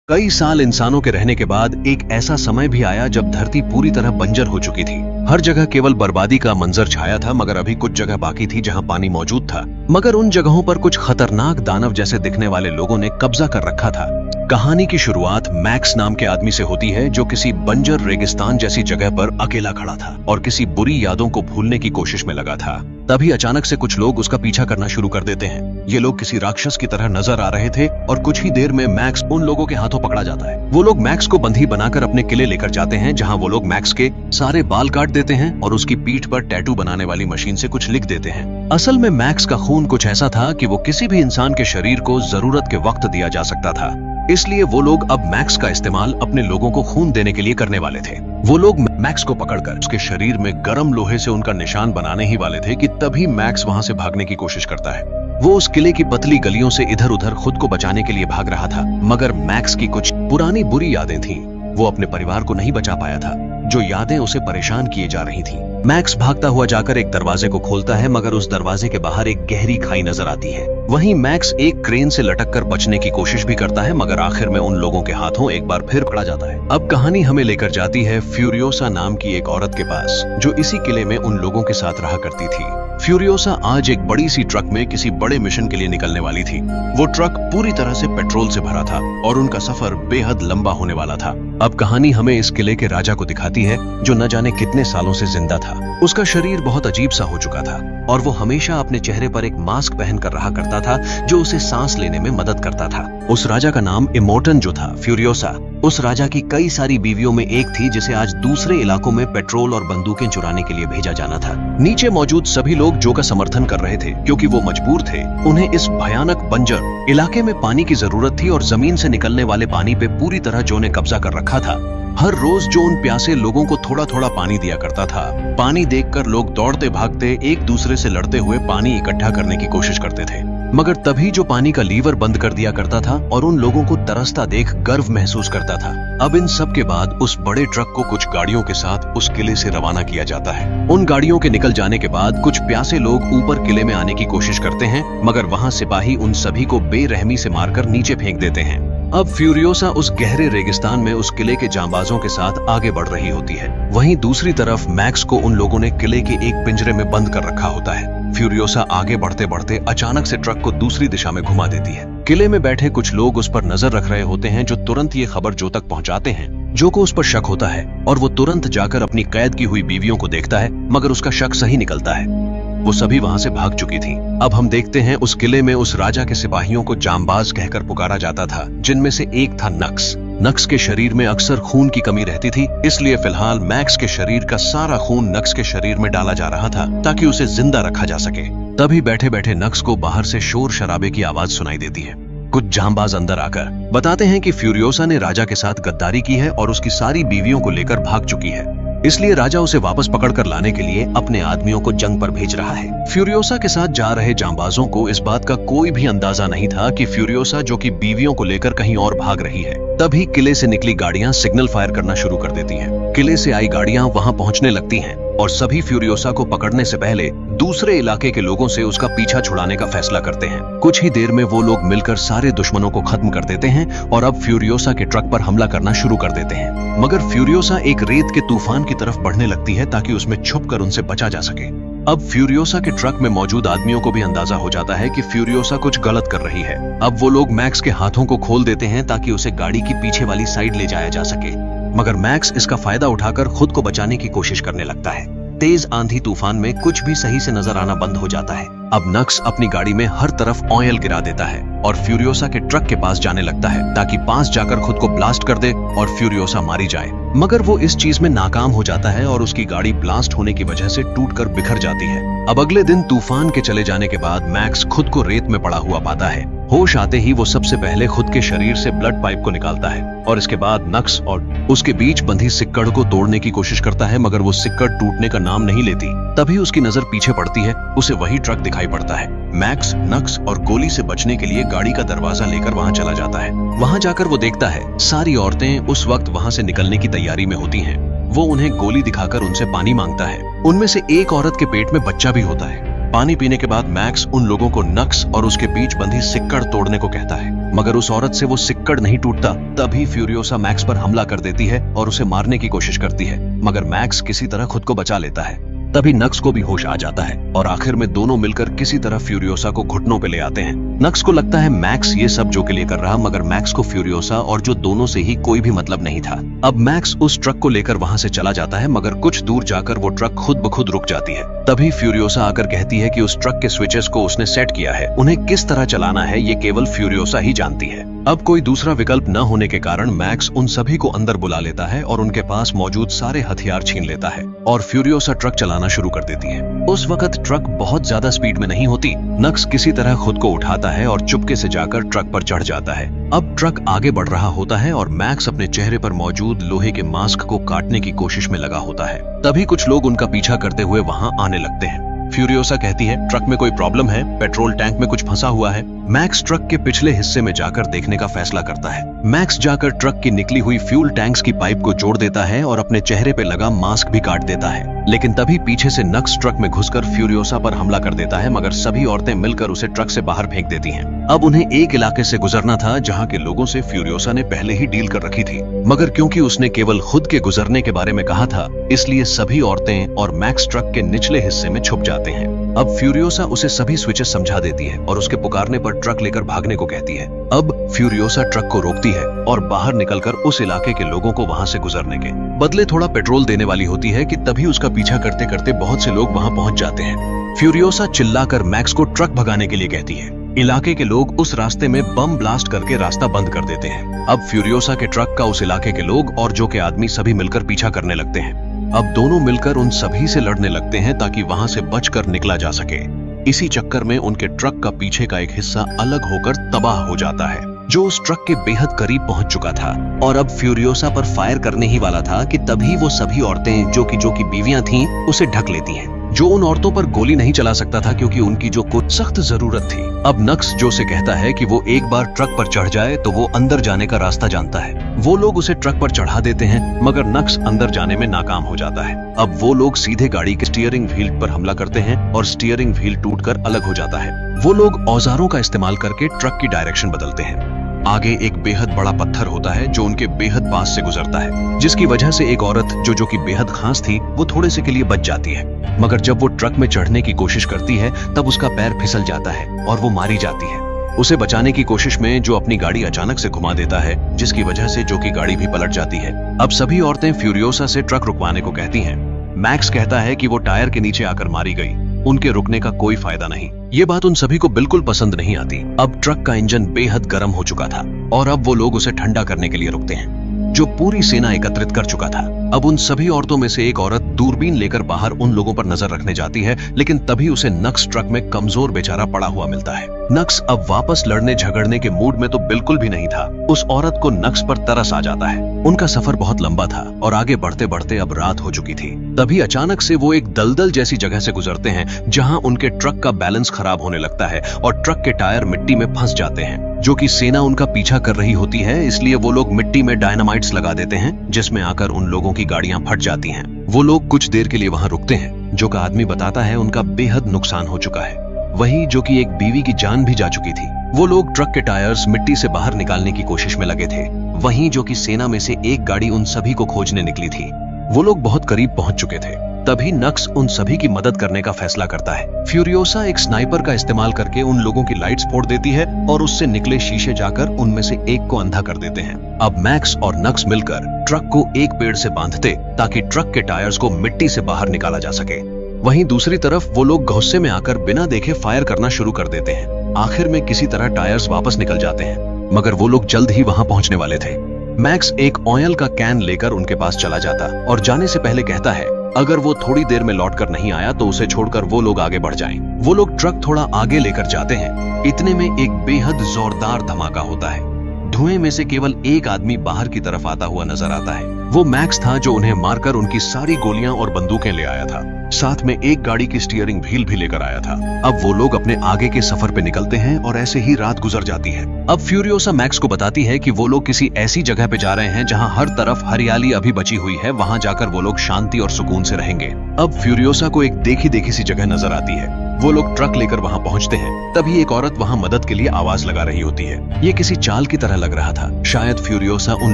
कई साल इंसानों के रहने के बाद एक ऐसा समय भी आया जब धरती पूरी तरह बंजर हो चुकी थी। हर जगह केवल बर्बादी का मंजर छाया था, मगर अभी कुछ जगह बाकी थी जहां पानी मौजूद था। मगर उन जगहों पर कुछ खतरनाक दानव जैसे दिखने वाले लोगों ने कब्जा कर रखा था। कहानी की शुरुआत मैक्स नाम के आदमी से होती है, जो किसी बंजर रेगिस्तान जैसी जगह पर अकेला खड़ा था और किसी बुरी यादों को भूलने की कोशिश में लगा था। तभी अचानक से कुछ लोग उसका पीछा करना शुरू कर देते हैं। ये लोग किसी राक्षस की तरह नजर आ रहे थे और कुछ ही देर में मैक्स उन लोगों के हाथों पकड़ा जाता है। वो लोग मैक्स को बंधी बनाकर अपने किले लेकर जाते हैं, जहां वो लोग मैक्स के सारे बाल काट देते हैं और उसकी पीठ पर टैटू बनाने वाली मशीन से कुछ लिख देते हैं। असल में मैक्स का खून कुछ ऐसा था कि वो किसी भी इंसान के शरीर को जरूरत के वक्त दिया जा सकता था। इसलिए वो लोग अब मैक्स का इस्तेमाल अपने लोगों को खून देने के लिए करने वाले थे। वो लोग मैक्स को पकड़कर उसके शरीर में गर्म लोहे से उनका निशान बनाने ही वाले थे कि तभी मैक्स वहां से भागने की कोशिश करता है। वो उस किले की पतली गलियों से इधर उधर खुद को बचाने के लिए भाग रहा था, मगर मैक्स की कुछ पुरानी बुरी यादें थीं। वो अपने परिवार को नहीं बचा पाया था, जो यादें उसे परेशान किए जा रही थीं। मैक्स भागता हुआ जाकर एक दरवाजे को खोलता है, मगर उस दरवाजे के बाहर एक गहरी खाई नजर आती है। वहीं मैक्स एक क्रेन से लटककर बचने की कोशिश भी करता है, मगर आखिर में उन लोगों के हाथों एक बार फिर पकड़ा जाता है। अब कहानी हमें लेकर जाती है फ्यूरियोसा नाम की एक औरत के पास, जो इसी किले में उन लोगों के साथ रहा करती थी। फ्यूरियोसा आज एक बड़ी सी ट्रक में किसी बड़े मिशन के लिए निकलने वाली थी। वो ट्रक पूरी तरह से पेट्रोल से भरा था और उनका सफर बेहद लंबा होने वाला था। अब कहानी हमें इस किले के राजा को दिखाती है, जो न जाने कितने सालों से जिंदा था। उसका शरीर बहुत अजीब सा हो चुका था और वो हमेशा अपने चेहरे पर एक मास्क पहन कर रहा करता था, जो उसे सांस लेने में मदद करता था। उस राजा का नाम इमोर्टन जो था, फ्यूरियोसा उस राजा की कई सारी बीवियों में एक थी, जिसे आज दूसरे इलाकों में पेट्रोल और बंदूकें चुराने के लिए भेजा जाना था। नीचे मौजूद सभी लोग जो का समर्थन कर रहे थे, क्योंकि वो मजबूर थे। उन्हें इस भयानक बंजर इलाके में पानी की जरूरत थी और जमीन से निकलने वाले पानी पे पूरी तरह जो ने कब्जा कर रखा था। हर रोज जो उन प्यासे लोगों को थोड़ा थोड़ा पानी दिया करता था। पानी देखकर लोग दौड़ते भागते एक दूसरे से लड़ते हुए पानी इकट्ठा करने की कोशिश करते थे, मगर तभी जो पानी का लीवर बंद कर दिया करता था और उन लोगों को तरसता देख गर्व महसूस करता था। अब इन सब के बाद उस बड़े ट्रक को कुछ गाड़ियों के साथ उस किले से रवाना किया जाता है। उन गाड़ियों के निकल जाने के बाद कुछ प्यासे लोग ऊपर किले में आने की कोशिश करते हैं, मगर वहां सिपाही उन सभी को बेरहमी से मारकर नीचे फेंक देते हैं। अब फ्यूरियोसा उस गहरे रेगिस्तान में उस किले के जांबाजों के साथ आगे बढ़ रही होती है। वहीं दूसरी तरफ मैक्स को उन लोगों ने किले के एक पिंजरे में बंद कर रखा होता है। फ्यूरियोसा आगे बढ़ते बढ़ते अचानक से ट्रक को दूसरी दिशा में घुमा देती है। किले में बैठे कुछ लोग उस पर नजर रख रहे होते हैं, जो तुरंत ये खबर जो तक पहुंचाते हैं। जो को उस पर शक होता है और वो तुरंत जाकर अपनी कैद की हुई बीवियों को देखता है, मगर उसका शक सही निकलता है। वो सभी वहां से भाग चुकी थीं। अब हम देखते हैं उस किले में उस राजा के सिपाहियों को जांबाज कहकर पुकारा जाता था, जिनमें से एक था नक्स। नक्स के शरीर में अक्सर खून की कमी रहती थी, इसलिए फिलहाल मैक्स के शरीर का सारा खून नक्स के शरीर में डाला जा रहा था, ताकि उसे जिंदा रखा जा सके। तभी बैठे बैठे नक्स को बाहर से शोर शराबे की आवाज सुनाई देती है। कुछ जांबाज अंदर आकर बताते हैं कि फ्यूरियोसा ने राजा के साथ गद्दारी की है और उसकी सारी बीवियों को लेकर भाग चुकी है, इसलिए राजा उसे वापस पकड़कर लाने के लिए अपने आदमियों को जंग पर भेज रहा है। फ्यूरियोसा के साथ जा रहे जांबाजों को इस बात का कोई भी अंदाजा नहीं था कि फ्यूरियोसा जो कि बीवियों को लेकर कहीं और भाग रही है। तभी किले से निकली गाड़ियां सिग्नल फायर करना शुरू कर देती हैं। किले से आई गाड़ियां वहां पहुंचने लगती हैं और सभी फ्यूरियोसा को पकड़ने से पहले दूसरे इलाके के लोगों से उसका पीछा छुड़ाने का फैसला करते हैं। कुछ ही देर में वो लोग मिलकर सारे दुश्मनों को खत्म कर देते हैं और अब फ्यूरियोसा के ट्रक पर हमला करना शुरू कर देते हैं। मगर फ्यूरियोसा एक रेत के तूफान की तरफ बढ़ने लगती है, ताकि उसमें छुपकर उनसे बचा जा सके। अब फ्यूरियोसा के ट्रक में मौजूद आदमियों को भी अंदाजा हो जाता है कि फ्यूरियोसा कुछ गलत कर रही है। अब वो लोग मैक्स के हाथों को खोल देते हैं, ताकि उसे गाड़ी की पीछे वाली साइड ले जाया जा सके, मगर मैक्स इसका फायदा उठाकर खुद को बचाने की कोशिश करने लगता है। तेज आंधी तूफान में कुछ भी सही से नजर आना बंद हो जाता है। अब नक्स अपनी गाड़ी में हर तरफ ऑयल गिरा देता है और फ्यूरियोसा के ट्रक के पास जाने लगता है, ताकि पास जाकर खुद को ब्लास्ट कर दे और फ्यूरियोसा मारी जाए। मगर वो इस चीज में नाकाम हो जाता है और उसकी गाड़ी ब्लास्ट होने की वजह से टूटकर बिखर जाती है। अब अगले दिन तूफान के चले जाने के बाद मैक्स खुद को रेत में पड़ा हुआ पाता है। होश आते ही वो सबसे पहले खुद के शरीर से ब्लड पाइप को निकालता है और इसके बाद नक्स और उसके बीच बंधी सिक्कड़ को तोड़ने की कोशिश करता है, मगर वो सिक्कड़ टूटने का नाम नहीं लेती। तभी उसकी नजर पीछे पड़ती है, उसे वही ट्रक दिखाई पड़ता है। मैक्स नक्स और गोली से बचने के लिए गाड़ी का दरवाजा लेकर वहां चला जाता है। वहां जाकर वो देखता है सारी औरतें उस वक्त वहां से निकलने की तैयारी में होती हैं। वो उन्हें गोली दिखाकर उनसे पानी मांगता है। उनमें से एक औरत के पेट में बच्चा भी होता है। पानी पीने के बाद मैक्स उन लोगों को नक्स और उसके बीच बंधी सिक्कड़ तोड़ने को कहता है, मगर उस औरत से वो सिक्कड़ नहीं टूटता। तभी फ्यूरियोसा मैक्स पर हमला कर देती है और उसे मारने की कोशिश करती है, मगर मैक्स किसी तरह खुद को बचा लेता है। तभी नक्स को भी होश आ जाता है और आखिर में दोनों मिलकर किसी तरह फ्यूरियोसा को घुटनों पे ले आते हैं। नक्स को लगता है मैक्स ये सब जो के लिए कर रहा, मगर मैक्स को फ्यूरियोसा और जो दोनों से ही कोई भी मतलब नहीं था। अब मैक्स उस ट्रक को लेकर वहां से चला जाता है, मगर कुछ दूर जाकर वो ट्रक खुद ब खुद रुक जाती है। तभी फ्यूरियोसा आकर कहती है कि उस ट्रक के स्विचेस को उसने सेट किया है, उन्हें किस तरह चलाना है ये केवल फ्यूरियोसा ही जानती है। अब कोई दूसरा विकल्प न होने के कारण मैक्स उन सभी को अंदर बुला लेता है और उनके पास मौजूद सारे हथियार छीन लेता है और फ्यूरियोसा ट्रक चलाना शुरू कर देती है। उस वक्त ट्रक बहुत ज्यादा स्पीड में नहीं होती। नक्स किसी तरह खुद को उठाता है और चुपके से जाकर ट्रक पर चढ़ जाता है। अब ट्रक आगे बढ़ रहा होता है और मैक्स अपने चेहरे पर मौजूद लोहे के मास्क को काटने की कोशिश में लगा होता है। तभी कुछ लोग उनका पीछा करते हुए वहां आने लगते हैं। फ्यूरियोसा कहती है ट्रक में कोई प्रॉब्लम है, पेट्रोल टैंक में कुछ फंसा हुआ है। मैक्स ट्रक के पिछले हिस्से में जाकर देखने का फैसला करता है। मैक्स जाकर ट्रक की निकली हुई फ्यूल टैंक्स की पाइप को जोड़ देता है और अपने चेहरे पे लगा मास्क भी काट देता है। लेकिन तभी पीछे से नक्स ट्रक में घुसकर फ्यूरियोसा पर हमला कर देता है, मगर सभी औरतें मिलकर उसे ट्रक से बाहर फेंक देती हैं। अब उन्हें एक इलाके से गुजरना था जहां के लोगों से फ्यूरियोसा ने पहले ही डील कर रखी थी, मगर क्योंकि उसने केवल खुद के गुजरने के बारे में कहा था, इसलिए सभी औरतें और मैक्स ट्रक के निचले हिस्से में छुप जाते हैं। अब फ्यूरियोसा उसे सभी स्विचेस समझा देती है और उसके पुकारने पर ट्रक लेकर भागने को कहती है। अब फ्यूरियोसा ट्रक को रोकती है और बाहर निकलकर उस इलाके के लोगों को वहां से गुजरने के बदले थोड़ा पेट्रोल देने वाली होती है कि तभी उसका पीछा करते करते बहुत से लोग वहां पहुंच जाते हैं। फ्यूरियोसा चिल्लाकर मैक्स को ट्रक भगाने के लिए कहती है। इलाके के लोग उस रास्ते में बम ब्लास्ट करके रास्ता बंद कर देते हैं। अब फ्यूरियोसा के ट्रक का उस इलाके के लोग और जो के आदमी सभी मिलकर पीछा करने लगते हैं। अब दोनों मिलकर उन सभी से लड़ने लगते हैं ताकि वहां से बचकर निकला जा सके। इसी चक्कर में उनके ट्रक का पीछे का एक हिस्सा अलग होकर तबाह हो जाता है, जो उस ट्रक के बेहद करीब पहुंच चुका था और अब फ्यूरियोसा पर फायर करने ही वाला था कि तभी वो सभी औरतें जो की बीवियां थीं उसे ढक लेती हैं। जो उन औरतों पर गोली नहीं चला सकता था क्योंकि उनकी जो कुछ सख्त जरूरत थी। अब नक्स जो से कहता है कि वो एक बार ट्रक पर चढ़ जाए तो वो अंदर जाने का रास्ता जानता है। वो लोग उसे ट्रक पर चढ़ा देते हैं, मगर नक्स अंदर जाने में नाकाम हो जाता है। अब वो लोग सीधे गाड़ी के स्टीयरिंग व्हील पर हमला करते हैं और स्टीयरिंग व्हील टूटकर अलग हो जाता है। वो लोग औजारों का इस्तेमाल करके ट्रक की डायरेक्शन बदलते हैं। आगे एक बेहद बड़ा पत्थर होता है जो उनके बेहद पास से गुजरता है, जिसकी वजह से एक औरत जो की बेहद खास थी वो थोड़े से के लिए बच जाती है। मगर जब वो ट्रक में चढ़ने की कोशिश करती है तब उसका पैर फिसल जाता है और वो मारी जाती है। उसे बचाने की कोशिश में जो अपनी गाड़ी अचानक से घुमा देता है, जिसकी वजह से जो की गाड़ी भी पलट जाती है। अब सभी औरतें फ्यूरियोसा से ट्रक रुकवाने को कहती हैं। मैक्स कहता है कि वो टायर के नीचे आकर मारी गई, उनके रुकने का कोई फायदा नहीं। ये बात उन सभी को बिल्कुल पसंद नहीं आती। अब ट्रक का इंजन बेहद गर्म हो चुका था और अब वो लोग उसे ठंडा करने के लिए रुकते हैं, जो पूरी सेना एकत्रित कर चुका था। अब उन सभी औरतों में से एक औरत दूरबीन लेकर बाहर उन लोगों पर नजर रखने जाती है, लेकिन तभी उसे नक्स ट्रक में कमजोर बेचारा पड़ा हुआ मिलता है। नक्स अब वापस लड़ने झगड़ने के मूड में तो बिल्कुल भी नहीं था। उस औरत को नक्स पर तरस आ जाता है। उनका सफर बहुत लंबा था और आगे बढ़ते बढ़ते अब रात हो चुकी थी। तभी अचानक से वो एक दलदल जैसी जगह से गुजरते हैं जहां उनके ट्रक का बैलेंस खराब होने लगता है और ट्रक के टायर मिट्टी में फंस जाते हैं। जो कि सेना उनका पीछा कर रही होती है, इसलिए वो लोग मिट्टी में डायनामाइट्स लगा देते हैं, जिसमें आकर उन लोगों की गाड़ियां फट जाती हैं। वो लोग कुछ देर के लिए वहां रुकते हैं। जो का आदमी बताता है उनका बेहद नुकसान हो चुका है, वही जो कि एक बीवी की जान भी जा चुकी थी। वो लोग ट्रक के टायर्स मिट्टी से बाहर निकालने की कोशिश में लगे थे। वहीं जो कि सेना में से एक गाड़ी उन सभी को खोजने निकली थी। वो लोग बहुत करीब पहुंच चुके थे। तभी नक्स उन सभी की मदद करने का फैसला करता है। फ्यूरियोसा एक स्नाइपर का इस्तेमाल करके उन लोगों की लाइट्स फोड़ देती है और उससे निकले शीशे जाकर उनमें से एक को अंधा कर देते हैं। अब मैक्स और नक्स मिलकर ट्रक को एक पेड़ से बांधते ताकि ट्रक के टायर्स को मिट्टी से बाहर निकाला जा सके। वहीं दूसरी तरफ वो लोग गुस्से में आकर बिना देखे फायर करना शुरू कर देते हैं। आखिर में किसी तरह टायर्स वापस निकल जाते हैं, मगर वो लोग जल्द ही वहां पहुंचने वाले थे। मैक्स एक ऑयल का कैन लेकर उनके पास चला जाता और जाने से पहले कहता है अगर वो थोड़ी देर में लौटकर नहीं आया तो उसे छोड़कर वो लोग आगे बढ़ जाएं। वो लोग ट्रक थोड़ा आगे लेकर जाते हैं। इतने में एक बेहद जोरदार धमाका होता है। धुएं में से केवल एक आदमी बाहर की तरफ आता हुआ नजर आता है। वो मैक्स था जो उन्हें मारकर उनकी सारी गोलियां और बंदूकें ले आया था। साथ में एक गाड़ी की स्टीयरिंग व्हील भी लेकर आया था। अब वो लोग अपने आगे के सफर पे निकलते हैं और ऐसे ही रात गुजर जाती है। अब फ्यूरियोसा मैक्स को बताती है कि वो लोग किसी ऐसी जगह पे जा रहे हैं जहां हर तरफ हरियाली अभी बची हुई है। वहां जाकर वो लोग शांति और सुकून से रहेंगे। अब फ्यूरियोसा को एक देखी देखी सी जगह नजर आती है। वो लोग ट्रक लेकर वहां पहुंचते हैं। तभी एक औरत वहां मदद के लिए आवाज लगा रही होती है। ये किसी चाल की तरह लग रहा था। शायद फ्यूरियोसा उन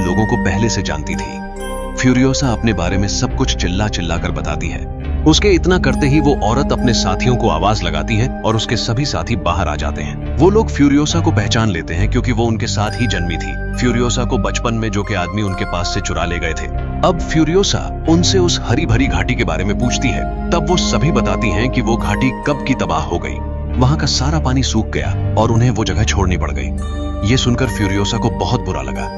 लोगों को पहले से जानती थी। फ्यूरियोसा अपने बारे में सब कुछ चिल्ला चिल्ला कर बताती है। उसके इतना करते ही वो औरत अपने साथियों को आवाज लगाती है और उसके सभी साथी बाहर आ जाते हैं। वो लोग फ्यूरियोसा को पहचान लेते हैं क्योंकि वो उनके साथ ही जन्मी थी। फ्यूरियोसा को बचपन में जो के आदमी उनके पास से चुरा ले गए थे। अब फ्यूरियोसा उनसे उस हरी भरी घाटी के बारे में पूछती है। तब वो सभी बताती हैं कि वो घाटी कब की तबाह हो गई। वहां का सारा पानी सूख गया और उन्हें वो जगह छोड़नी पड़ गई। ये सुनकर फ्यूरियोसा को बहुत बुरा लगा।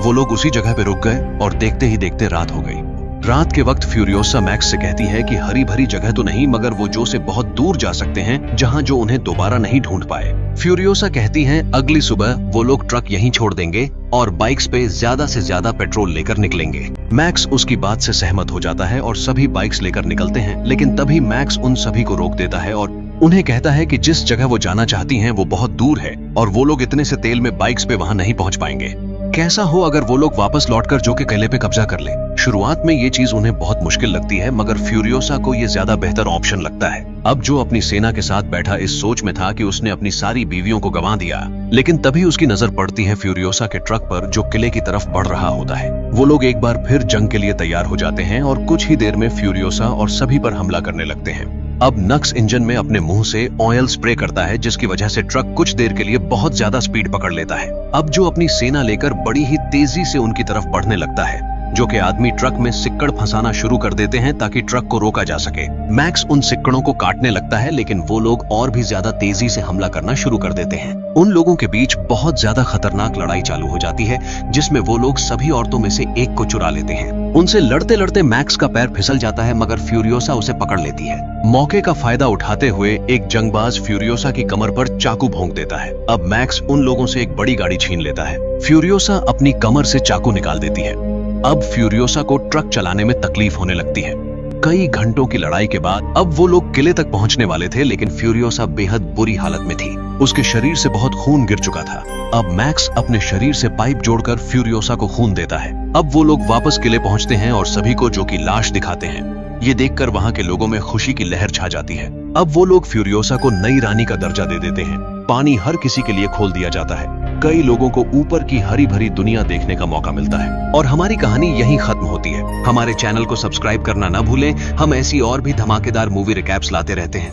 वो लोग उसी जगह पे रुक गए और देखते ही देखते रात हो गई। रात के वक्त फ्यूरियोसा मैक्स से कहती है कि हरी भरी जगह तो नहीं, मगर वो जो से बहुत दूर जा सकते हैं जहां जो उन्हें दोबारा नहीं ढूंढ पाए। फ्यूरियोसा कहती हैं अगली सुबह वो लोग ट्रक यहीं छोड़ देंगे और बाइक्स पे ज्यादा से ज्यादा पेट्रोल लेकर निकलेंगे। मैक्स उसकी बात से सहमत हो जाता है और सभी बाइक्स लेकर निकलते हैं। लेकिन तभी मैक्स उन सभी को रोक देता है और उन्हें कहता है कि जिस जगह वो जाना चाहती हैं वो बहुत दूर है और वो लोग इतने से तेल में बाइक्स पे वहां नहीं पहुंच पाएंगे। कैसा हो अगर वो लोग वापस लौटकर जो के किले पे कब्जा कर ले। शुरुआत में ये चीज उन्हें बहुत मुश्किल लगती है, मगर फ्यूरियोसा को ये ज्यादा बेहतर ऑप्शन लगता है। अब जो अपनी सेना के साथ बैठा इस सोच में था कि उसने अपनी सारी बीवियों को गंवा दिया, लेकिन तभी उसकी नजर पड़ती है फ्यूरियोसा के ट्रक पर जो किले की तरफ बढ़ रहा होता है। वो लोग एक बार फिर जंग के लिए तैयार हो जाते हैं और कुछ ही देर में फ्यूरियोसा और सभी पर हमला करने लगते हैं। अब नक्स इंजन में अपने मुंह से ऑयल स्प्रे करता है, जिसकी वजह से ट्रक कुछ देर के लिए बहुत ज्यादा स्पीड पकड़ लेता है। अब जो अपनी सेना लेकर बड़ी ही तेजी से उनकी तरफ बढ़ने लगता है। जो कि आदमी ट्रक में सिक्कड़ फंसाना शुरू कर देते हैं ताकि ट्रक को रोका जा सके। मैक्स उन सिक्कड़ों को काटने लगता है, लेकिन वो लोग और भी ज्यादा तेजी से हमला करना शुरू कर देते हैं। उन लोगों के बीच बहुत ज्यादा खतरनाक लड़ाई चालू हो जाती है, जिसमें वो लोग सभी औरतों में से एक को चुरा लेते हैं। उनसे लड़ते लड़ते मैक्स का पैर फिसल जाता है, मगर फ्यूरियोसा उसे पकड़ लेती है। मौके का फायदा उठाते हुए एक जंगबाज फ्यूरियोसा की कमर पर चाकू भोंक देता है। अब मैक्स उन लोगों से एक बड़ी गाड़ी छीन लेता है। फ्यूरियोसा अपनी कमर से चाकू निकाल देती है। अब फ्यूरियोसा को ट्रक चलाने में तकलीफ होने लगती है। कई घंटों की लड़ाई के बाद अब वो लोग किले तक पहुंचने वाले थे, लेकिन फ्यूरियोसा बेहद बुरी हालत में थी। उसके शरीर से बहुत खून गिर चुका था। अब मैक्स अपने शरीर से पाइप जोड़कर फ्यूरियोसा को खून देता है। अब वो लोग वापस किले पहुंचते हैं और सभी को जो की लाश दिखाते हैं। ये देखकर वहां के लोगों में खुशी की लहर छा जाती है। अब वो लोग फ्यूरियोसा को नई रानी का दर्जा दे देते हैं। पानी हर किसी के लिए खोल दिया जाता है। कई लोगों को ऊपर की हरी भरी दुनिया देखने का मौका मिलता है। और हमारी कहानी यहीं खत्म होती है। हमारे चैनल को सब्सक्राइब करना ना भूलें। हम ऐसी और भी धमाकेदार मूवी रिकैप्स लाते रहते हैं।